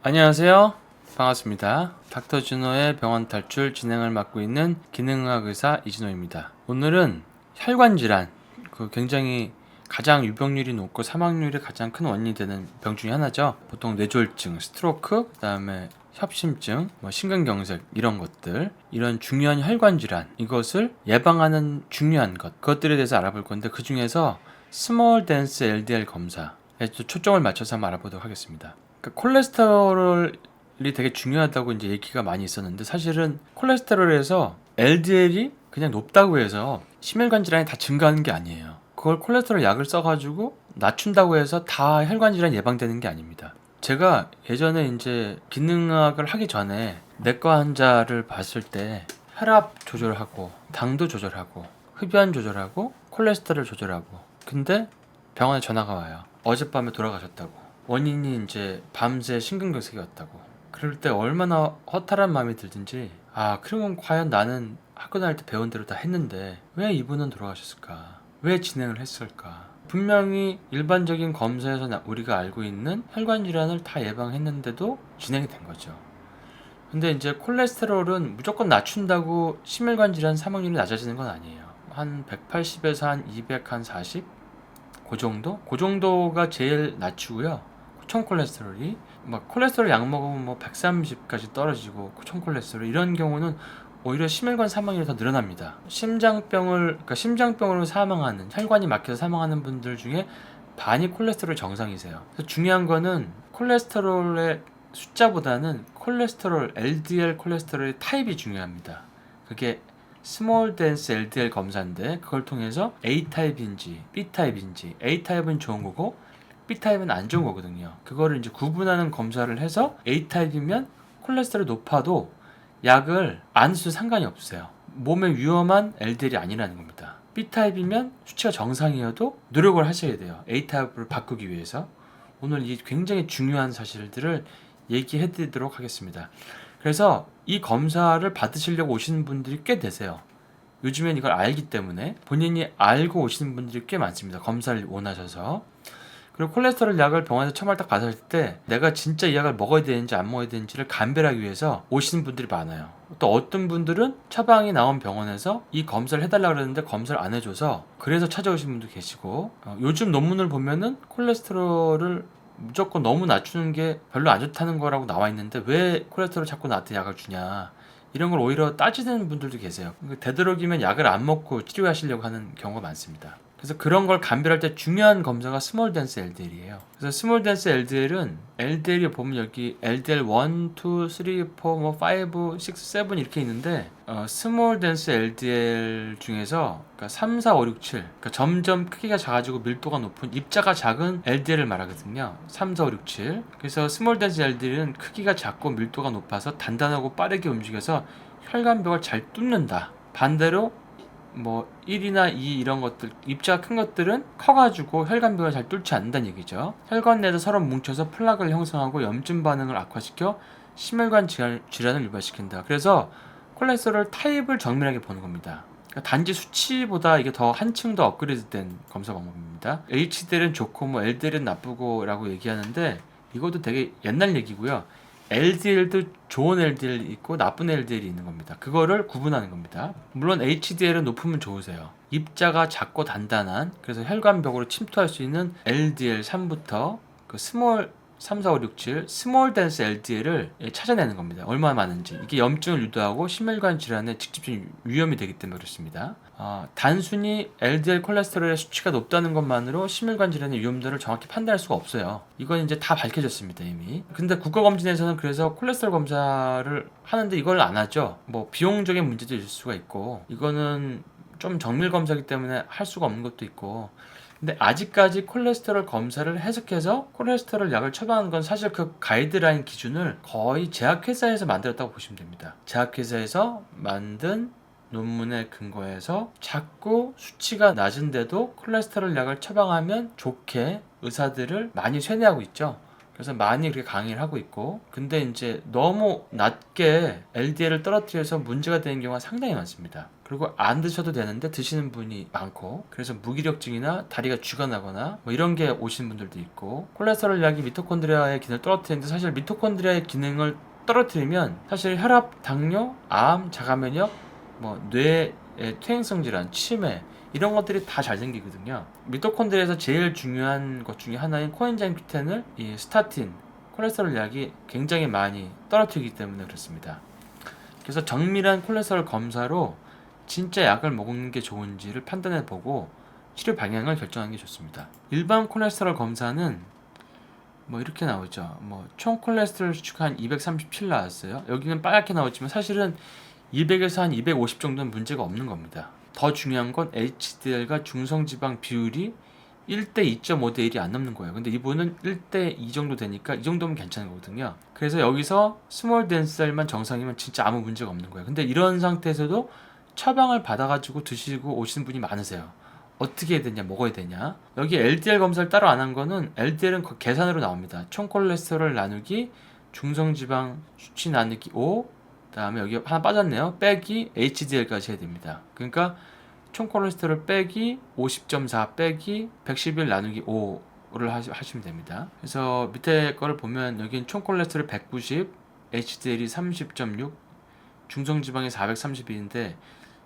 안녕하세요. 반갑습니다. 닥터 진호의 병원 탈출 진행을 맡고 있는 기능의학 의사 이진호입니다. 오늘은 혈관 질환, 굉장히 가장 유병률이 높고 사망률이 가장 큰 원인이 되는 병 중에 하나죠. 보통 뇌졸중, 스트로크, 그다음에 협심증, 심근경색 이런 것들, 이런 중요한 혈관 질환, 이것을 예방하는 중요한 그것들에 대해서 알아볼 건데, 그 중에서 스몰 댄스 LDL 검사에 또 초점을 맞춰서 한번 알아보도록 하겠습니다. 콜레스테롤이 되게 중요하다고 이제 얘기가 많이 있었는데, 사실은 콜레스테롤에서 LDL이 그냥 높다고 해서 심혈관 질환이 다 증가하는 게 아니에요. 그걸 콜레스테롤 약을 써가지고 낮춘다고 해서 다 혈관 질환 예방되는 게 아닙니다. 제가 예전에 이제 기능학을 하기 전에 내과 환자를 봤을 때 혈압 조절하고 당도 조절하고 흡연 조절하고 콜레스테롤 조절하고, 근데 병원에 전화가 와요. 어젯밤에 돌아가셨다고. 원인이 이제 밤새 심근경색이 왔다고. 그럴 때 얼마나 허탈한 마음이 들든지, 그러면 과연 나는 학교 다닐 때 배운 대로 다 했는데 왜 이분은 돌아가셨을까? 왜 진행을 했을까? 분명히 일반적인 검사에서 우리가 알고 있는 혈관 질환을 다 예방했는데도 진행이 된 거죠. 근데 이제 콜레스테롤은 무조건 낮춘다고 심혈관 질환 사망률이 낮아지는 건 아니에요. 한 180에서 한 200, 한 40? 그 정도? 그 정도가 제일 낮추고요. 총 콜레스테롤이 콜레스테롤 약 먹으면 130까지 떨어지고, 총 콜레스테롤 이런 경우는 오히려 심혈관 사망률이 더 늘어납니다. 심장병으로 사망하는, 혈관이 막혀서 사망하는 분들 중에 반이 콜레스테롤 정상이세요. 그래서 중요한 거는 콜레스테롤의 숫자보다는 콜레스테롤, LDL 콜레스테롤의 타입이 중요합니다. 그게 스몰 댄스 LDL 검사인데, 그걸 통해서 A타입인지 B타입인지, A타입은 좋은 거고 B타입은 안 좋은 거거든요. 그거를 이제 구분하는 검사를 해서 A타입이면 콜레스테롤이 높아도 약을 안 써도 상관이 없어요. 몸에 위험한 LDL이 아니라는 겁니다. B타입이면 수치가 정상이어도 노력을 하셔야 돼요. A타입으로 바꾸기 위해서. 오늘 이 굉장히 중요한 사실들을 얘기해 드리도록 하겠습니다. 그래서 이 검사를 받으시려고 오시는 분들이 꽤 되세요. 요즘엔 이걸 알기 때문에 본인이 알고 오시는 분들이 꽤 많습니다. 검사를 원하셔서. 그리고 콜레스테롤 약을 병원에서 처음 딱 받았을 때 내가 진짜 이 약을 먹어야 되는지 안 먹어야 되는지를 감별하기 위해서 오시는 분들이 많아요. 또 어떤 분들은 처방이 나온 병원에서 이 검사를 해달라고 그러는데 검사를 안 해줘서 그래서 찾아오시는 분도 계시고, 요즘 논문을 보면은 콜레스테롤을 무조건 너무 낮추는 게 별로 안 좋다는 거라고 나와 있는데 왜 콜레스테롤 자꾸 나한테 약을 주냐, 이런 걸 오히려 따지는 분들도 계세요. 되도록이면 약을 안 먹고 치료하시려고 하는 경우가 많습니다. 그래서 그런 걸 감별할 때 중요한 검사가 스몰 댄스 LDL이에요. 그래서 스몰 댄스 LDL은 LDL이 보면 여기 LDL 1, 2, 3, 4, 5, 6, 7 이렇게 있는데, 스몰 댄스 LDL 중에서 3, 4, 5, 6, 7, 점점 크기가 작아지고 밀도가 높은 입자가 작은 LDL을 말하거든요. 3, 4, 5, 6, 7. 그래서 스몰 댄스 LDL은 크기가 작고 밀도가 높아서 단단하고 빠르게 움직여서 혈관벽을 잘 뚫는다. 반대로 1이나 2 이런 것들, 입자가 큰 것들은 커가지고 혈관벽을 잘 뚫지 않는다는 얘기죠. 혈관 내에서 서로 뭉쳐서 플락을 형성하고 염증 반응을 악화시켜 심혈관 질환을 유발시킨다. 그래서 콜레스테롤 타입을 정밀하게 보는 겁니다. 단지 수치보다 이게 더 한층 더 업그레이드된 검사 방법입니다. HDL은 좋고 LDL은 나쁘고 라고 얘기하는데, 이것도 되게 옛날 얘기고요. LDL도 좋은 LDL이 있고 나쁜 LDL이 있는 겁니다. 그거를 구분하는 겁니다. 물론 HDL은 높으면 좋으세요. 입자가 작고 단단한, 그래서 혈관벽으로 침투할 수 있는 LDL 3부터 그 스몰 3, 4, 5, 6, 7 스몰 댄스 LDL을 찾아내는 겁니다. 얼마나 많은지. 이게 염증을 유도하고 심혈관 질환에 직접적인 위험이 되기 때문에 그렇습니다. 단순히 LDL 콜레스테롤의 수치가 높다는 것만으로 심혈관 질환의 위험도를 정확히 판단할 수가 없어요. 이건 이제 다 밝혀졌습니다, 이미. 근데 국가검진에서는 그래서 콜레스테롤 검사를 하는데 이걸 안 하죠. 비용적인 문제도 있을 수가 있고, 이거는 좀 정밀 검사이기 때문에 할 수가 없는 것도 있고, 근데 아직까지 콜레스테롤 검사를 해석해서 콜레스테롤 약을 처방한 건 사실 그 가이드라인 기준을 거의 제약회사에서 만들었다고 보시면 됩니다. 제약회사에서 만든 논문에 근거해서 자꾸 수치가 낮은데도 콜레스테롤 약을 처방하면 좋게 의사들을 많이 쇠뇌하고 있죠. 그래서 많이 그렇게 강의를 하고 있고, 근데 이제 너무 낮게 LDL을 떨어뜨려서 문제가 되는 경우가 상당히 많습니다. 그리고 안 드셔도 되는데 드시는 분이 많고, 그래서 무기력증이나 다리가 쥐가 나거나 뭐 이런 게 오시는 분들도 있고, 콜레스테롤 약이 미토콘드리아의 기능을 떨어뜨리는데, 사실 미토콘드리아의 기능을 떨어뜨리면 사실 혈압, 당뇨, 암, 자가면역, 뭐 뇌의 퇴행성 질환, 치매 이런 것들이 다 잘 생기거든요. 미토콘드리아에서 제일 중요한 것 중에 하나인 코엔자임 Q10을 이 스타틴, 콜레스테롤 약이 굉장히 많이 떨어뜨리기 때문에 그렇습니다. 그래서 정밀한 콜레스테롤 검사로 진짜 약을 먹는 게 좋은지를 판단해 보고 치료 방향을 결정하는 게 좋습니다. 일반 콜레스테롤 검사는 뭐 이렇게 나오죠. 뭐 총 콜레스테롤 수치가 한 237 나왔어요. 여기는 빨갛게 나오지만 사실은 200에서 한 250 정도는 문제가 없는 겁니다. 더 중요한 건 HDL과 중성지방 비율이 1대 2.5대 1이 안 넘는 거예요. 근데 이분은 1대 2 정도 되니까 이 정도면 괜찮은 거거든요. 그래서 여기서 스몰 덴셀만 정상이면 진짜 아무 문제가 없는 거예요. 근데 이런 상태에서도 처방을 받아가지고 드시고 오시는 분이 많으세요. 어떻게 해야 되냐, 먹어야 되냐. 여기 LDL 검사를 따로 안 한 거는 LDL은 계산으로 나옵니다. 총 콜레스테롤 나누기 중성지방 수치 나누기 5, 그다음에 여기 하나 빠졌네요. 빼기 HDL까지 해야 됩니다. 그러니까 총 콜레스테롤 빼기 50.4 빼기 111 나누기 5를 하시면 됩니다. 그래서 밑에 거를 보면 여기는 총 콜레스테롤 190, HDL이 30.6, 중성지방이 432인데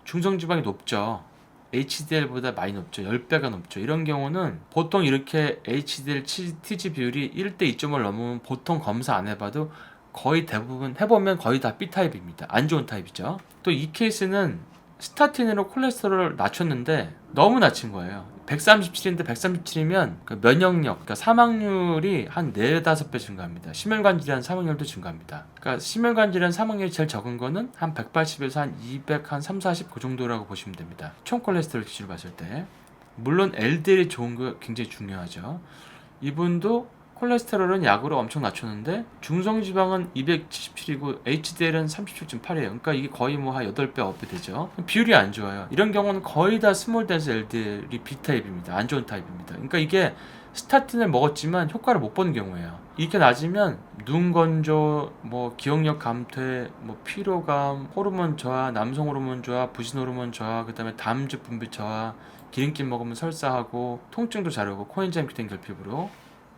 중성지방이 높죠. HDL보다 많이 높죠. 10배가 높죠. 이런 경우는 보통 이렇게 HDL TG 비율이 1대 2.5를 넘으면 보통 검사 안 해봐도 거의 대부분 해보면 거의 다 B타입입니다. 안 좋은 타입이죠. 또 이 케이스는 스타틴으로 콜레스테롤을 낮췄는데 너무 낮춘 거예요. 137인데 137이면 그 면역력, 그러니까 사망률이 한 4, 5배 증가합니다. 심혈관 질환 사망률도 증가합니다. 그러니까 심혈관 질환 사망률이 제일 적은 거는 한 180에서 한 200, 한 3, 40 그 정도라고 보시면 됩니다. 총 콜레스테롤 기준으로 봤을 때. 물론 LDL이 좋은 거 굉장히 중요하죠. 이분도 콜레스테롤은 약으로 엄청 낮췄는데 중성지방은 277이고 HDL은 37.8이에요. 그러니까 이게 거의 뭐 한 8배, 9배 되죠. 비율이 안 좋아요. 이런 경우는 거의 다 스몰 덴스 LDL이 B타입입니다. 안 좋은 타입입니다. 그러니까 이게 스타틴을 먹었지만 효과를 못 보는 경우예요. 이렇게 낮으면 눈 건조, 뭐 기억력 감퇴, 뭐 피로감, 호르몬 저하, 남성 호르몬 저하, 부신 호르몬 저하, 그다음에 담즙 분비 저하, 기름기 먹으면 설사하고 통증도 잘 오고 코엔자임 Q10 결핍으로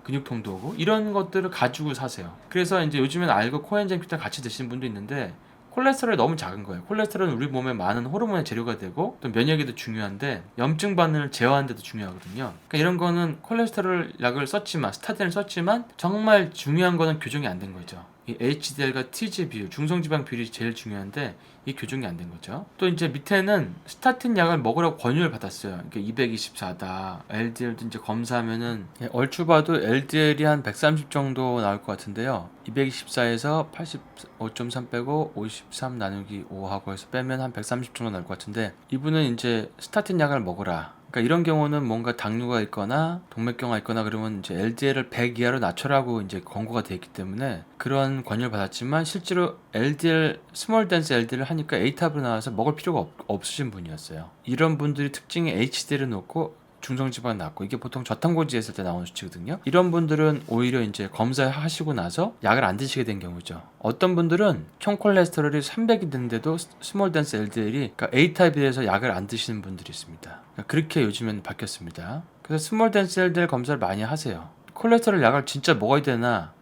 근육통도 오고 이런 것들을 가지고 사세요. 그래서 이제 요즘엔 알고 코엔자임 Q10 같이 드시는 분도 있는데 콜레스테롤이 너무 작은 거예요. 콜레스테롤은 우리 몸에 많은 호르몬의 재료가 되고 또 면역에도 중요한데 염증 반응을 제어하는 데도 중요하거든요. 그러니까 이런 거는 콜레스테롤 약을 썼지만 스타틴을 썼지만 정말 중요한 거는 교정이 안 된 거죠. 이 HDL과 TG 비율, 중성지방 비율이 제일 중요한데 이 교정이 안 된 거죠. 또 이제 밑에는 스타틴 약을 먹으라고 권유를 받았어요. 그러니까 224다. LDL도 이제 검사하면은 얼추 봐도 LDL이 한 130 정도 나올 것 같은데요. 224에서 85.3 빼고 53 나누기 5 하고 해서 빼면 한 130 정도 나올 것 같은데 이분은 이제 스타틴 약을 먹으라. 그러니까 이런 경우는 뭔가 당뇨가 있거나 동맥경화 있거나 그러면 이제 LDL을 100 이하로 낮춰라고 이제 권고가 되어 있기 때문에 그런 권유를 받았지만 실제로 LDL 스몰 덴스 LDL을 하니까 A탑으로 나와서 먹을 필요가 없으신 분이었어요. 이런 분들이 특징이 HDL을 놓고 중성지방 낮고 이게 보통 저탄고지 했을 때 나오는 수치거든요. 이런 분들은 오히려 이제 검사하시고 나서 약을 안 드시게 된 경우죠. 어떤 분들은 총 콜레스테롤이 300이 됐는데도 스몰 덴스 LDL이 그러니까 A타입에 대해서 약을 안 드시는 분들이 있습니다. 그러니까 그렇게 요즘엔 바뀌었습니다. 그래서 스몰 덴스 LDL 검사를 많이 하세요. 콜레스테롤 약을 진짜 먹어야 되나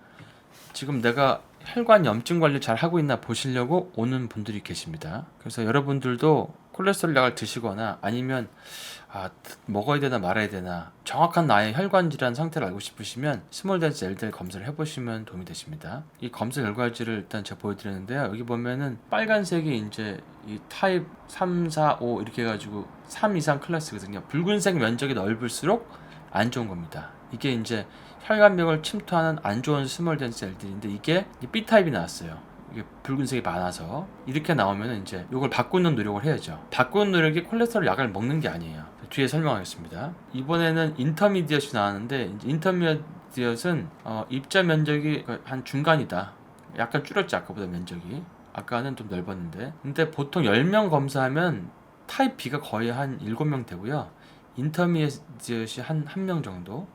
지금 내가 혈관 염증 관리 잘 하고 있나 보시려고 오는 분들이 계십니다. 그래서 여러분들도 콜레스테롤 약을 드시거나 아니면 먹어야 되나 말아야 되나 정확한 나의 혈관 질환 상태를 알고 싶으시면 스몰 덴스 LDL 검사를 해보시면 도움이 되십니다. 이 검사 결과지를 일단 제가 보여드렸는데요. 여기 보면은 빨간색이 이제 이 타입 3, 4, 5 이렇게 해가지고 3 이상 클래스거든요. 붉은색 면적이 넓을수록 안 좋은 겁니다. 이게 이제 혈관벽을 침투하는 안 좋은 스몰 덴스 LDL인데 이게 B타입이 나왔어요. 이게 붉은색이 많아서 이렇게 나오면 이제 이걸 바꾸는 노력을 해야죠. 바꾸는 노력이 콜레스테롤 약을 먹는 게 아니에요. 뒤에 설명하겠습니다. 이번에는 인터미디엇이 나왔는데 인터미디엇은 입자 면적이 한 중간이다. 약간 줄었지 아까보다 면적이. 아까는 좀 넓었는데 근데 보통 10명 검사하면 타입 B가 거의 한 7명 되고요. 인터미디엇이 한 1명 정도,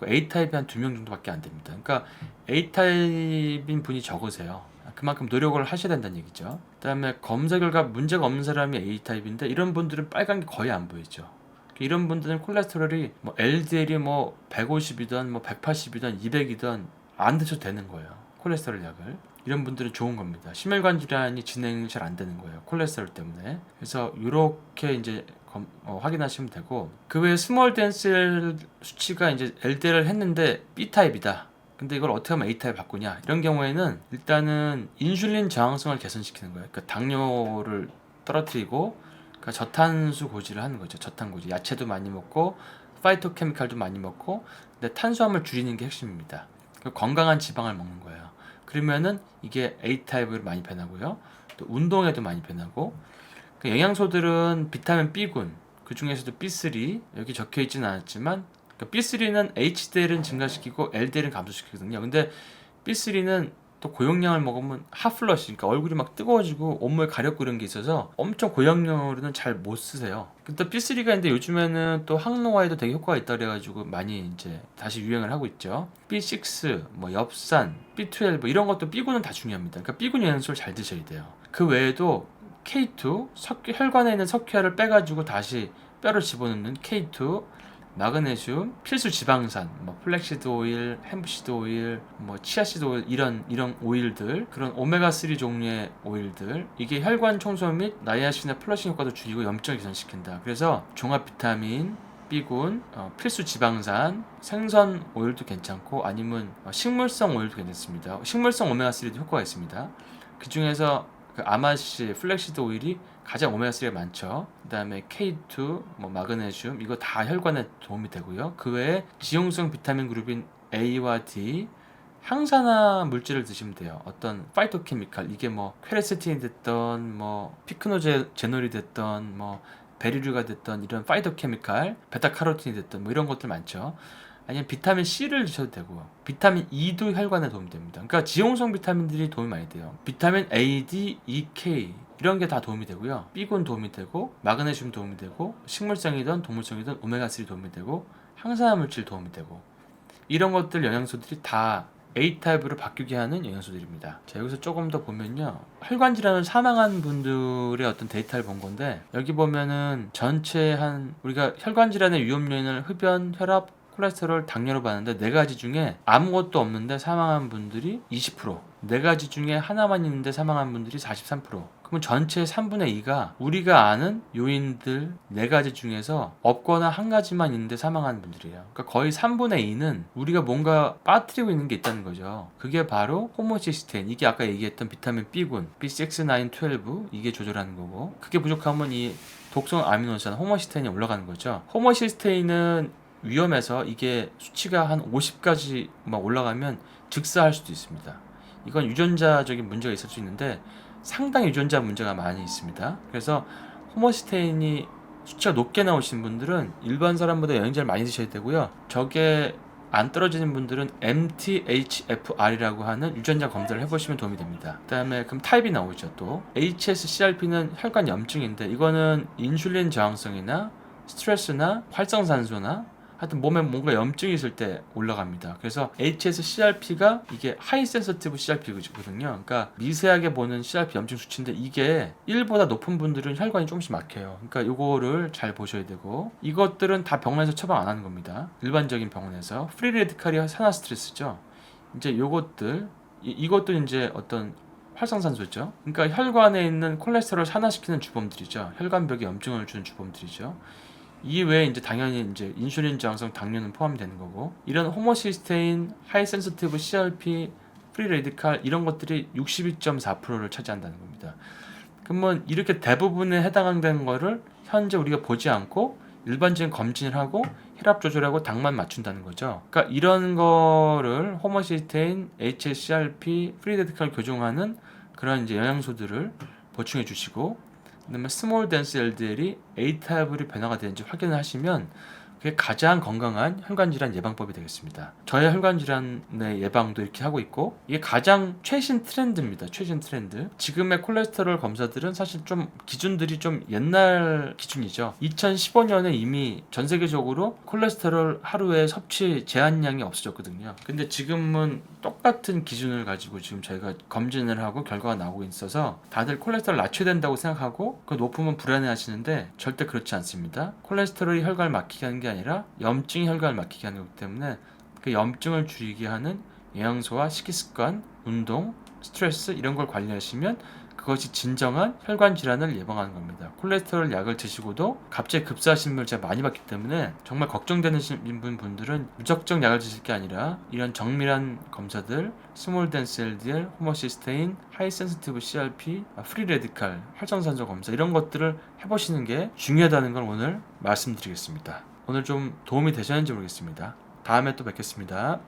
A타입이 한 2명 정도밖에 안 됩니다. 그러니까 A타입인 분이 적으세요. 그만큼 노력을 하셔야 된다는 얘기죠. 그다음에 검사 결과 문제가 없는 사람이 A타입인데 이런 분들은 빨간 게 거의 안 보이죠. 이런 분들은 콜레스테롤이 뭐 LDL이 뭐 150이든 뭐 180이든 200이든 안 드셔도 되는 거예요. 콜레스테롤 약을. 이런 분들은 좋은 겁니다. 심혈관 질환이 진행이 잘 안 되는 거예요. 콜레스테롤 때문에. 그래서 이렇게 이제 확인하시면 되고, 그 외에 스몰 덴셀 수치가 이제 LDL을 했는데 B타입이다. 근데 이걸 어떻게 하면 A타입 바꾸냐? 이런 경우에는 일단은 인슐린 저항성을 개선시키는 거예요. 그러니까 당뇨를 떨어뜨리고, 그러니까 저탄수 고지를 하는 거죠. 저탄고지. 야채도 많이 먹고 파이토케미칼도 많이 먹고, 근데 탄수화물 줄이는 게 핵심입니다. 건강한 지방을 먹는 거예요. 그러면은 이게 A타입으로 많이 변하고요. 또 운동에도 많이 변하고, 그 영양소들은 비타민 B군, 그 중에서도 B3, 여기 적혀 있지는 않았지만 B3는 HDL은 증가시키고 LDL은 감소시키거든요. 근데 B3는 또 고용량을 먹으면 핫플러시, 그러니까 얼굴이 막 뜨거워지고 온몸에 가렵고 이런 게 있어서 엄청 고용량으로는 잘 못 쓰세요. 근데 B3가 있는데 요즘에는 또 항노화에도 되게 효과가 있다 그래가지고 많이 이제 다시 유행을 하고 있죠. B6, 뭐 엽산, B12 이런 것도 B군은 다 중요합니다. 그러니까 B군 영양소를 잘 드셔야 돼요. 그 외에도 K2, 혈관에 있는 석회화를 빼가지고 다시 뼈로 집어넣는 K2, 마그네슘, 필수 지방산, 뭐 플렉시드 오일, 햄프시드 오일, 뭐 치아시드 오일 이런 오일들, 그런 오메가 3 종류의 오일들, 이게 혈관 청소 및 나이아신의 플러싱 효과도 줄이고 염증을 개선시킨다. 그래서 종합 비타민, B군, 필수 지방산, 생선 오일도 괜찮고 아니면 식물성 오일도 괜찮습니다. 식물성 오메가 3도 효과가 있습니다. 그 중에서 그 아마시, 플렉시드 오일이 가장 오메가3가 많죠. 그 다음에 K2, 뭐 마그네슘, 이거 다 혈관에 도움이 되고요. 그 외에 지용성 비타민 그룹인 A와 D, 항산화 물질을 드시면 돼요. 어떤 파이토케미칼, 이게 뭐 퀘레세틴이 됐던, 뭐 피크노제놀이 됐던, 뭐 베리류가 됐던 이런 파이토케미칼, 베타카로틴이 됐던 뭐 이런 것들 많죠. 아니면 비타민 C를 드셔도 되고, 비타민 E도 혈관에 도움이 됩니다. 그러니까 지용성 비타민들이 도움이 많이 돼요. 비타민 A, D, E, K 이런 게 다 도움이 되고요. B군 도움이 되고, 마그네슘 도움이 되고, 식물성이든 동물성이든 오메가3 도움이 되고, 항산화 물질 도움이 되고, 이런 것들 영양소들이 다 A타입으로 바뀌게 하는 영양소들입니다. 자, 여기서 조금 더 보면요. 혈관 질환으로 사망한 분들의 어떤 데이터를 본 건데, 여기 보면은 전체 우리가 혈관 질환의 위험 요인을 흡연, 혈압, 콜레스테롤, 당뇨로 봤는데 네 가지 중에 아무것도 없는데 사망한 분들이 20%, 네 가지 중에 하나만 있는데 사망한 분들이 43%. 그러면 전체 3분의 2가 우리가 아는 요인들 네 가지 중에서 없거나 한 가지만 있는데 사망한 분들이에요. 그러니까 거의 3분의 2는 우리가 뭔가 빠뜨리고 있는 게 있다는 거죠. 그게 바로 호모시스테인, 이게 아까 얘기했던 비타민 B군, B6, 9, 12 이게 조절하는 거고, 그게 부족하면 이 독성 아미노산 호모시스테인이 올라가는 거죠. 호모시스테인은 위험해서 이게 수치가 한 50까지 막 올라가면 즉사할 수도 있습니다. 이건 유전자적인 문제가 있을 수 있는데 상당히 유전자 문제가 많이 있습니다. 그래서 호모시스테인이 수치가 높게 나오신 분들은 일반 사람보다 영양제를 많이 드셔야 되고요. 저게 안 떨어지는 분들은 MTHFR이라고 하는 유전자 검사를 해보시면 도움이 됩니다. 그 다음에 그럼 타입이 나오죠. 또 HSCRP는 혈관 염증인데 이거는 인슐린 저항성이나 스트레스나 활성산소나 하여튼 몸에 뭔가 염증이 있을 때 올라갑니다. 그래서 HSCRP가 이게 하이 센서티브 CRP거든요. 그러니까 미세하게 보는 CRP 염증 수치인데 이게 1보다 높은 분들은 혈관이 조금씩 막혀요. 그러니까 요거를 잘 보셔야 되고, 이것들은 다 병원에서 처방 안 하는 겁니다. 일반적인 병원에서. 프리 레디칼이 산화 스트레스죠. 이제 요것들 이것도 이제 어떤 활성산소죠. 그러니까 혈관에 있는 콜레스테롤을 산화시키는 주범들이죠. 혈관벽에 염증을 주는 주범들이죠. 이 외에 이제 당연히 이제 인슐린 저항성 당뇨는 포함이 되는 거고, 이런 호모시스테인, 하이 센시티브 CRP, 프리 레디칼 이런 것들이 62.4%를 차지한다는 겁니다. 그러면 이렇게 대부분에 해당되는 거를 현재 우리가 보지 않고 일반적인 검진을 하고 혈압 조절하고 당만 맞춘다는 거죠. 그러니까 이런 거를 호모시스테인, HSCRP, 프리 레디칼 교정하는 그런 이제 영양소들을 보충해 주시고, 그다음에 스몰 덴스 LDL이 A타입으로 변화가 되는지 확인을 하시면 그게 가장 건강한 혈관질환 예방법이 되겠습니다. 저의 혈관질환의 예방도 이렇게 하고 있고, 이게 가장 최신 트렌드입니다. 최신 트렌드. 지금의 콜레스테롤 검사들은 사실 좀 기준들이 좀 옛날 기준이죠. 2015년에 이미 전 세계적으로 콜레스테롤 하루에 섭취 제한량이 없어졌거든요. 근데 지금은 똑같은 기준을 가지고 지금 저희가 검진을 하고 결과가 나오고 있어서 다들 콜레스테롤 낮춰야 된다고 생각하고 그 높으면 불안해 하시는데 절대 그렇지 않습니다. 콜레스테롤이 혈관을 막히게 하는 게 아니라 염증이 혈관을 막히게 하는 거기 때문에 그 염증을 줄이게 하는 영양소와 식이습관, 운동, 스트레스 이런 걸 관리하시면 그것이 진정한 혈관 질환을 예방하는 겁니다. 콜레스테롤 약을 드시고도 갑자기 급사하신 분을 제가 많이 봤기 때문에 정말 걱정되는 분들은 무작정 약을 드실 게 아니라 이런 정밀한 검사들, 스몰 덴스 LDL, 호모시스테인, 하이 센시티브 CRP, 프리 레디칼, 활성산소 검사 이런 것들을 해보시는 게 중요하다는 걸 오늘 말씀드리겠습니다. 오늘 좀 도움이 되셨는지 모르겠습니다. 다음에 또 뵙겠습니다.